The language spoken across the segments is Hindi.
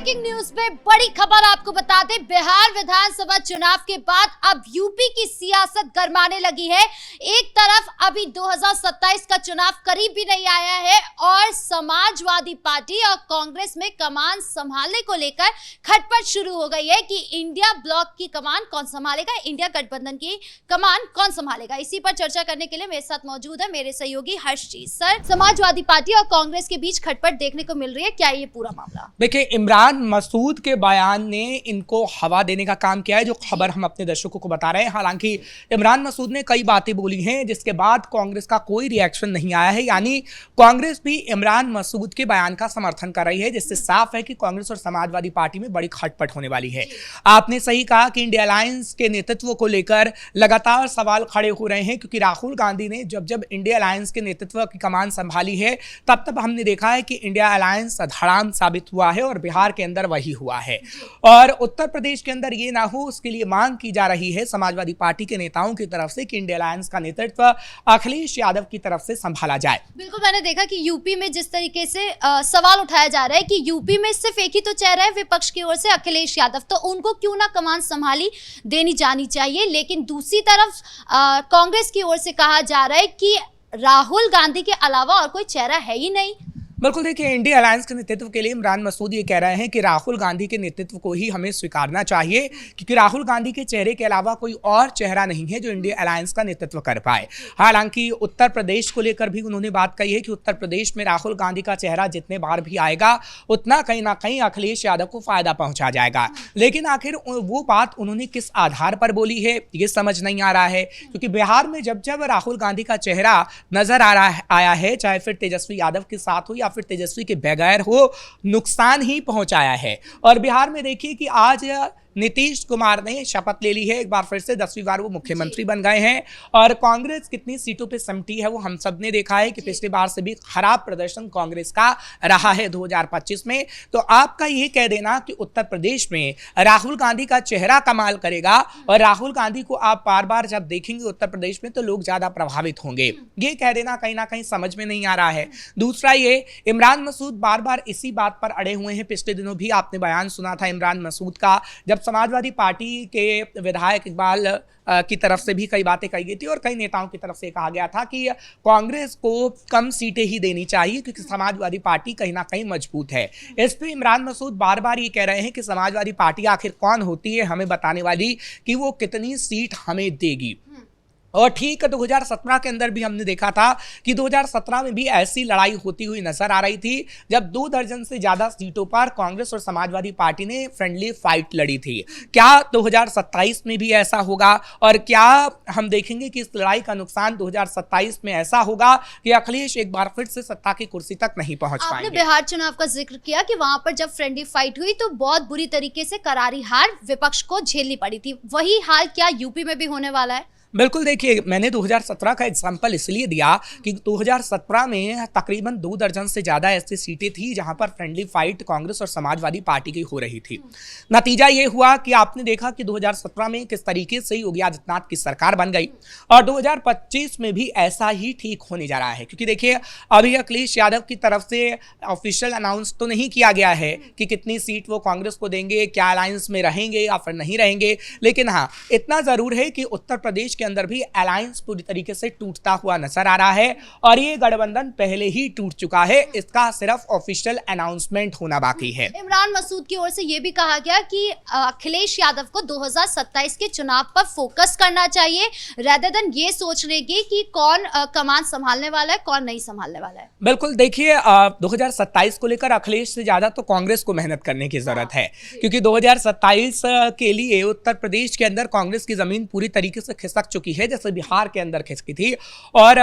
ब्रेकिंग न्यूज में बड़ी खबर आपको बता दें, बिहार विधानसभा चुनाव के बाद अब यूपी की सियासत गरमाने लगी है। एक तरफ अभी 2027 का चुनाव करीब भी नहीं आया है और समाजवादी पार्टी और कांग्रेस में कमान संभालने को लेकर खटपट शुरू हो गई है कि इंडिया ब्लॉक की कमान कौन संभालेगा, इंडिया गठबंधन की कमान कौन संभालेगा। इसी पर चर्चा करने के लिए मेरे साथ मौजूद है मेरे सहयोगी हर्षजीत सर। समाजवादी पार्टी और कांग्रेस के बीच खटपट देखने को मिल रही है, क्या ये पूरा मामला? देखिए, इमरान मसूद के बयान ने इनको हवा देने का काम किया है, जो खबर हम अपने दर्शकों को बता रहे हैं। हालांकि इमरान मसूद ने कई बातें बोली हैं जिसके बाद कांग्रेस का कोई रिएक्शन नहीं आया है, यानी कांग्रेस भी इमरान मसूद के बयान का समर्थन कर रही है, जिससे साफ है कि कांग्रेस और समाजवादी पार्टी में बड़ी खटपट होने वाली है। आपने सही कहा कि इंडिया अलायंस के नेतृत्व को लेकर लगातार सवाल खड़े हो रहे हैं, क्योंकि राहुल गांधी ने जब जब इंडिया अलायंस के नेतृत्व की कमान संभाली है तब तब हमने देखा है कि इंडिया अलायंस धड़ाम साबित हुआ है और बिहार के अंदर वही हुआ है। और उत्तर प्रदेश के अंदर ये ना हो, उसके लिए मांग की जा रही है समाजवादी पार्टी के नेताओं की तरफ से कि इंडिया अलायंस का नेतृत्व अखिलेश यादव की तरफ से संभाला जाए। बिल्कुल, मैंने देखा कि यूपी में जिस तरीके से सवाल उठाया जा रहा है कि यूपी में सिर्फ एक ही तो चेहरा है विपक्ष की ओर से, अखिलेश यादव, तो उनको क्यों ना कमान संभाली देनी जानी चाहिए। लेकिन दूसरी तरफ कांग्रेस की ओर से कहा जा रहा है कि राहुल गांधी के अलावा और कोई चेहरा है ही नहीं। बिल्कुल, देखिए, इंडिया अलायंस के नेतृत्व के लिए इमरान मसूद ये कह रहे हैं कि राहुल गांधी के नेतृत्व को ही हमें स्वीकारना चाहिए, क्योंकि राहुल गांधी के चेहरे के अलावा कोई और चेहरा नहीं है जो इंडिया अलायंस का नेतृत्व कर पाए। हालांकि उत्तर प्रदेश को लेकर भी उन्होंने बात कही है कि उत्तर प्रदेश में राहुल गांधी का चेहरा जितने बार भी आएगा उतना कहीं ना कहीं अखिलेश यादव को फायदा पहुंचा जाएगा। लेकिन आखिर वो बात उन्होंने किस आधार पर बोली है ये समझ नहीं आ रहा है, क्योंकि बिहार में जब जब राहुल गांधी का चेहरा नजर आया है, चाहे फिर तेजस्वी यादव के साथ हो या फिर तेजस्वी के बगैर हो, नुकसान ही पहुंचाया है। और बिहार में देखिए कि आज नीतीश कुमार ने शपथ ले ली है, एक बार फिर से 10वीं बार वो मुख्यमंत्री बन गए हैं। और कांग्रेस कितनी सीटों पे सिमटी है वो हम सब ने देखा है कि पिछली बार से भी खराब प्रदर्शन कांग्रेस का रहा है 2025 में। तो आपका ये कह देना कि उत्तर प्रदेश में राहुल गांधी का चेहरा कमाल करेगा और राहुल गांधी को आप बार बार जब देखेंगे उत्तर प्रदेश में तो लोग ज्यादा प्रभावित होंगे, ये कह देना कहीं ना कहीं समझ में नहीं आ रहा है। दूसरा, ये इमरान मसूद बार बार इसी बात पर अड़े हुए हैं। पिछले दिनों भी आपने बयान सुना था इमरान मसूद का, जब समाजवादी पार्टी के विधायक इकबाल की तरफ से भी कई बातें कही गई थी और कई नेताओं की तरफ से कहा गया था कि कांग्रेस को कम सीटें ही देनी चाहिए क्योंकि समाजवादी पार्टी कहीं ना कहीं मजबूत है। इस पे इमरान मसूद बार बार ये कह रहे हैं कि समाजवादी पार्टी आखिर कौन होती है हमें बताने वाली, कि वो कितनी सीट हमें देगी। और ठीक है, 2017 के अंदर भी हमने देखा था कि 2017 में भी ऐसी लड़ाई होती हुई नजर आ रही थी, जब 2 दर्जन से ज्यादा सीटों पर कांग्रेस और समाजवादी पार्टी ने फ्रेंडली फाइट लड़ी थी। क्या 2027 में भी ऐसा होगा? और क्या हम देखेंगे कि इस लड़ाई का नुकसान 2027 में ऐसा होगा कि अखिलेश एक बार फिर से सत्ता की कुर्सी तक नहीं पहुंच पाएंगे? आपने बिहार चुनाव का जिक्र किया कि वहां पर जब फ्रेंडली फाइट हुई तो बहुत बुरी तरीके से करारी हार विपक्ष को झेलनी पड़ी थी। वही हाल क्या यूपी में भी होने वाला है? बिल्कुल, देखिए, मैंने 2017 का एग्जाम्पल इसलिए दिया कि 2017 में तकरीबन 2 दर्जन से ज़्यादा ऐसी सीटें थी जहां पर फ्रेंडली फाइट कांग्रेस और समाजवादी पार्टी की हो रही थी। नतीजा ये हुआ कि आपने देखा कि 2017 में किस तरीके से योगी आदित्यनाथ की सरकार बन गई और 2025 में भी ऐसा ही ठीक होने जा रहा है। क्योंकि देखिए, अभी अखिलेश यादव की तरफ से ऑफिशियल अनाउंस तो नहीं किया गया है कि कितनी सीट वो कांग्रेस को देंगे, क्या अलायंस में रहेंगे या फिर नहीं रहेंगे। लेकिन हाँ, इतना ज़रूर है कि उत्तर प्रदेश अंदर भी अलायंस पूरी तरीके से टूटता हुआ नजर आ रहा है और ये गठबंधन पहले ही टूट चुका है, इसका सिर्फ ऑफिशियल अनाउंसमेंट होना बाकी है। इमरान मसूद की ओर से ये भी कहा गया कि अखिलेश यादव को 2027 के चुनाव पर फोकस करना चाहिए रेदर देन ये सोचने की कि कौन कमान संभालने वाला है, कौन नहीं संभालने वाला है। बिल्कुल, देखिए, 2027 को लेकर अखिलेश से ज्यादा तो कांग्रेस को मेहनत करने की जरूरत है, क्योंकि 2027 के लिए उत्तर प्रदेश के अंदर कांग्रेस की जमीन पूरी तरीके से खिसक चुकी है, जैसे बिहार के अंदर खिसकी थी। और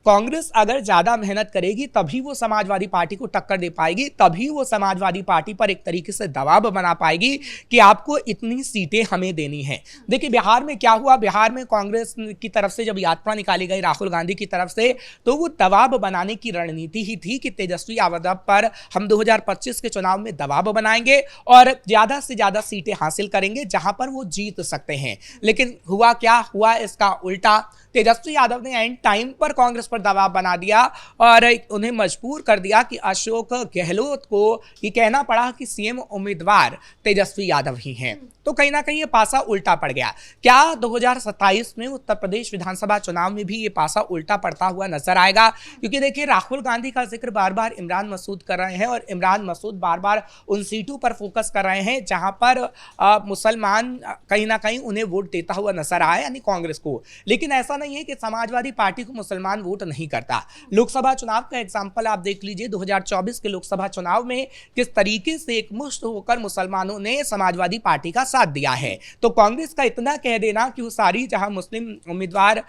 कांग्रेस अगर ज्यादा मेहनत करेगी तभी वो समाजवादी पार्टी को टक्कर दे पाएगी, तभी वो समाजवादी पार्टी पर एक तरीके से दबाव बना पाएगी कि आपको इतनी सीटें हमें देनी है। देखिए, बिहार में क्या हुआ, बिहार में कांग्रेस की तरफ से जब यात्रा निकाली गई राहुल गांधी की तरफ से, तो वो दबाव बनाने की रणनीति ही थी कि तेजस्वी यादव पर हम 2025 के चुनाव में दबाव बनाएंगे और ज्यादा से ज्यादा सीटें हासिल करेंगे जहां पर वो जीत सकते हैं। लेकिन हुआ क्या, हुआ इसका उल्टा। तेजस्वी यादव ने एंड टाइम पर कांग्रेस पर पर दबाव बना दिया और उन्हें मजबूर कर दिया कि अशोक गहलोत को ये कहना पड़ा कि सीएम उम्मीदवार तेजस्वी यादव ही हैं। तो कहीं ना कहीं ये पासा उल्टा पड़ गया। क्या 2027 में उत्तर प्रदेश विधानसभा चुनाव में भी ये पासा उल्टा पड़ता हुआ नजर आएगा? क्योंकि देखिए, राहुल गांधी का जिक्र बार बार इमरान मसूद कर रहे हैं और इमरान मसूद बार बार उन सीटों पर फोकस कर रहे हैं जहां पर मुसलमान कहीं ना कहीं उन्हें वोट देता हुआ नजर आए, यानी कांग्रेस को। लेकिन ऐसा नहीं है कि समाजवादी पार्टी को मुसलमान वोट नहीं करता। लोकसभा चुनाव का एग्जाम्पल आप देख लीजिए, 2024 के लोकसभा चुनाव में किस तरीके से एकमुश्त होकर मुसलमानों ने समाजवादी पार्टी का साथ दिया है। तो कांग्रेस का इतना कह देना कि वो सारी जहां मुस्लिम उम्मीदवार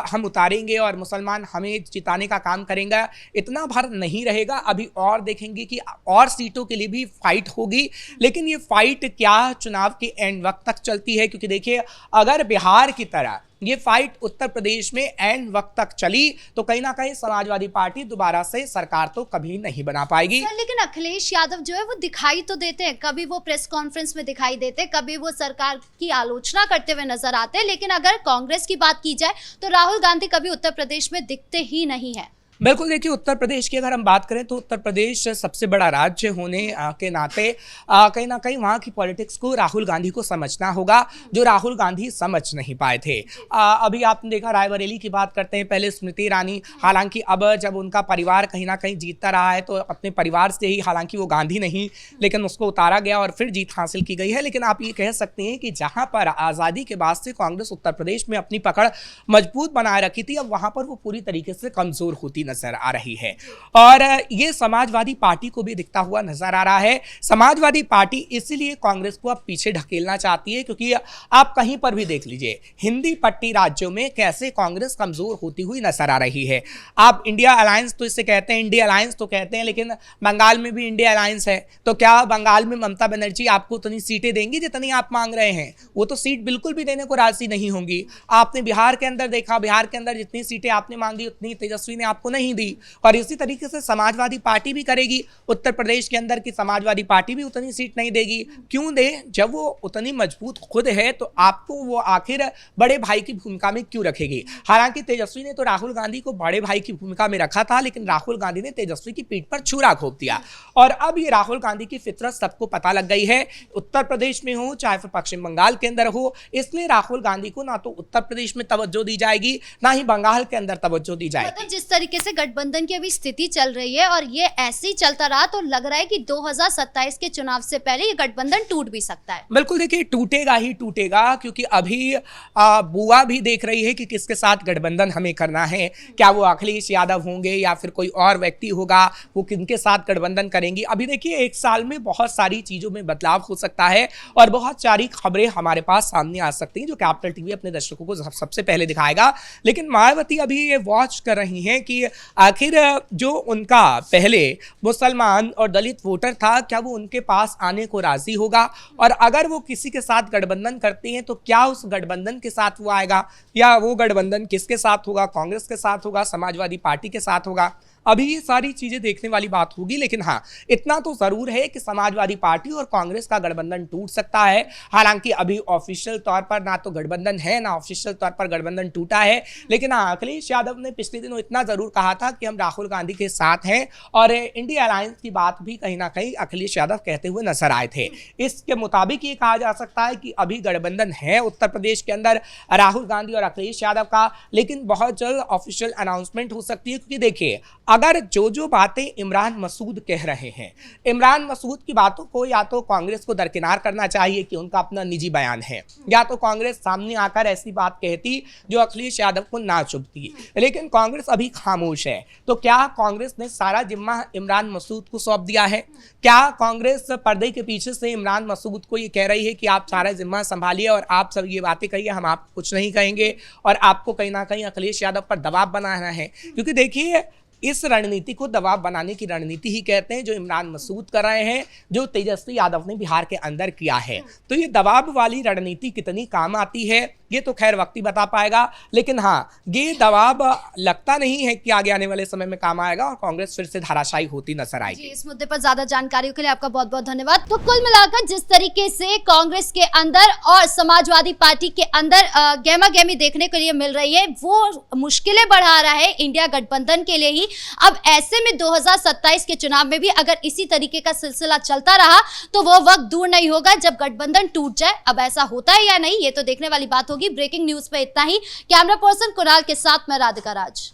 हम उतारेंगे और मुसलमान हमें जिताने का काम करेंगे, इतना भर नहीं रहेगा। अभी और देखेंगे कि और सीटों के लिए भी फाइट होगी, लेकिन ये फाइट क्या चुनाव के एंड वक्त तक चलती है? क्योंकि देखिए, अगर बिहार की तरह ये फाइट उत्तर प्रदेश में एंड वक्त तक चली तो कहीं ना कहीं समाजवादी पार्टी दोबारा से सरकार तो कभी नहीं बना पाएगी। लेकिन अखिलेश यादव जो है वो दिखाई तो देते हैं, कभी वो प्रेस कॉन्फ्रेंस में दिखाई देते, कभी वो सरकार की आलोचना करते हुए नजर आते हैं। लेकिन अगर कांग्रेस की बात की जाए तो राहुल गांधी कभी उत्तर प्रदेश में दिखते ही नहीं है। बिल्कुल, देखिए, उत्तर प्रदेश की अगर हम बात करें तो उत्तर प्रदेश सबसे बड़ा राज्य होने के नाते कहीं ना कहीं वहाँ की पॉलिटिक्स को राहुल गांधी को समझना होगा, जो राहुल गांधी समझ नहीं पाए थे। अभी आपने देखा, रायबरेली की बात करते हैं, पहले स्मृति ईरानी, हालांकि अब जब उनका परिवार कहीं ना कहीं जीतता रहा है तो अपने परिवार से ही, हालांकि वो गांधी नहीं लेकिन उसको उतारा गया और फिर जीत हासिल की गई है। लेकिन आप ये कह सकते हैं कि जहाँ पर आज़ादी के बाद से कांग्रेस उत्तर प्रदेश में अपनी पकड़ मजबूत बनाए रखी थी, अब वहाँ पर वो पूरी तरीके से कमज़ोर होती नजर आ रही है। और ये समाजवादी पार्टी को भी दिखता हुआ नजर आ रहा है। समाजवादी पार्टी इसलिए कांग्रेस को अब पीछे ढकेलना चाहती है क्योंकि आप कहीं पर भी देख लीजिए, हिंदी पट्टी राज्यों में कैसे कांग्रेस कमजोर होती हुई नजर आ रही है। आप इंडिया अलायंस तो इसे कहते हैं, इंडिया अलायंस तो कहते हैं, लेकिन बंगाल में भी इंडिया अलायंस है। तो क्या बंगाल में ममता बनर्जी आपको उतनी सीटें देंगी जितनी आप मांग रहे हैं? वो तो सीट बिल्कुल भी देने को राजी नहीं होंगी। आपने बिहार के अंदर देखा, बिहार के अंदर जितनी सीटें आपने मांगी उतनी तेजस्वी ने आपको नहीं दी। और इसी तरीके से समाजवादी पार्टी भी करेगी। उत्तर प्रदेश के अंदर की समाजवादी पार्टी भी उतनी सीट नहीं देगी। क्यों दे? जब वो उतनी मजबूत खुद है तो आपको वो आखिर बड़े भाई की भूमिका में क्यों रखेगी? हालांकि तेजस्वी ने तो राहुल गांधी को बड़े भाई की भूमिका में रखा था, लेकिन राहुल गांधी ने तेजस्वी की पीठ पर छुरा घोंप दिया। और अब ये राहुल गांधी की फितरत सबको पता लग गई है, उत्तर प्रदेश में हो चाहे फिर पश्चिम बंगाल के अंदर हो। इसलिए राहुल गांधी को ना तो उत्तर प्रदेश में तवज्जो दी जाएगी, ना ही बंगाल के अंदर तवज्जो दी जाएगी। मतलब जिस तरीके से गठबंधन की अभी स्थिति चल रही है और ये ऐसे ही चलता रहा तो लग रहा है कि 2027 के चुनाव से पहले ये गठबंधन टूट भी सकता है। बिल्कुल, देखिए, टूटेगा ही टूटेगा, क्योंकि अभी बुआ भी देख रही है कि किसके साथ गठबंधन हमें करना है। क्या वो अखिलेश यादव होंगे या फिर कोई और व्यक्ति होगा, वो किनके साथ गठबंधन करेंगी? अभी देखिए, एक साल में बहुत सारी चीजों में बदलाव हो सकता है और बहुत सारी खबरें हमारे पास सामने आ सकती हैं जो कैपिटल टीवी अपने दर्शकों को सबसे पहले दिखाएगा। लेकिन मायावती अभी ये वॉच कर रही हैं कि आखिर जो उनका पहले मुसलमान और दलित वोटर था, क्या वो उनके पास आने को राजी होगा? और अगर वो किसी के साथ गठबंधन करती हैं तो क्या उस गठबंधन के साथ वो आएगा, या वो गठबंधन किसके साथ होगा? कांग्रेस के साथ होगा, समाजवादी पार्टी के साथ होगा? अभी ये सारी चीजें देखने वाली बात होगी। लेकिन हाँ, इतना तो जरूर है कि समाजवादी पार्टी और कांग्रेस का गठबंधन टूट सकता है। हालांकि अभी ऑफिशियल तौर पर ना तो गठबंधन है, ना ऑफिशियल तौर पर गठबंधन टूटा है। लेकिन हाँ, अखिलेश यादव ने पिछले दिनों इतना जरूर कहा था कि हम राहुल गांधी के साथ हैं, और इंडिया अलायंस की बात भी कहीं ना कहीं अखिलेश यादव कहते हुए नजर आए थे। इसके मुताबिक ये कहा जा सकता है कि अभी गठबंधन है उत्तर प्रदेश के अंदर राहुल गांधी और अखिलेश यादव का, लेकिन बहुत जल्द ऑफिशियल अनाउंसमेंट हो सकती है। क्योंकि देखिए, अगर जो बातें इमरान मसूद कह रहे हैं, इमरान मसूद की बातों को या तो कांग्रेस को दरकिनार करना चाहिए कि उनका अपना निजी बयान है, या तो कांग्रेस सामने आकर ऐसी बात कहती जो अखिलेश यादव को ना चुभती। लेकिन कांग्रेस अभी खामोश है। तो क्या कांग्रेस ने सारा जिम्मा इमरान मसूद को सौंप दिया है? क्या कांग्रेस पर्दे के पीछे से इमरान मसूद को ये कह रही है कि आप सारा जिम्मा संभालिए और आप सब ये बातें कहिए, हम आप कुछ नहीं कहेंगे, और आपको कहीं ना कहीं अखिलेश यादव पर दबाव बनाना है? क्योंकि देखिए, इस रणनीति को दबाव बनाने की रणनीति ही कहते हैं, जो इमरान मसूद कर रहे हैं, जो तेजस्वी यादव ने बिहार के अंदर किया है। तो ये दबाव वाली रणनीति कितनी काम आती है, ये तो खैर वक्त ही बता पाएगा, लेकिन हाँ ये दबाव लगता नहीं है कि आगे आने वाले समय में काम आएगा और कांग्रेस फिर से धाराशायी होती नजर आएगी। इस मुद्दे पर ज्यादा जानकारी के लिए आपका बहुत बहुत धन्यवाद। तो कुल मिलाकर जिस तरीके से कांग्रेस के अंदर और समाजवादी पार्टी के अंदर गहमा गहमी देखने के लिए मिल रही है, वो मुश्किलें बढ़ा रहा है इंडिया गठबंधन के लिए ही। अब ऐसे में 2027 के चुनाव में भी अगर इसी तरीके का सिलसिला चलता रहा तो वो वक्त दूर नहीं होगा जब गठबंधन टूट जाए। अब ऐसा होता है या नहीं, ये तो देखने वाली बात होगी। ब्रेकिंग न्यूज पे इतना ही। कैमरा पर्सन कुणाल के साथ मैं राधिका राज।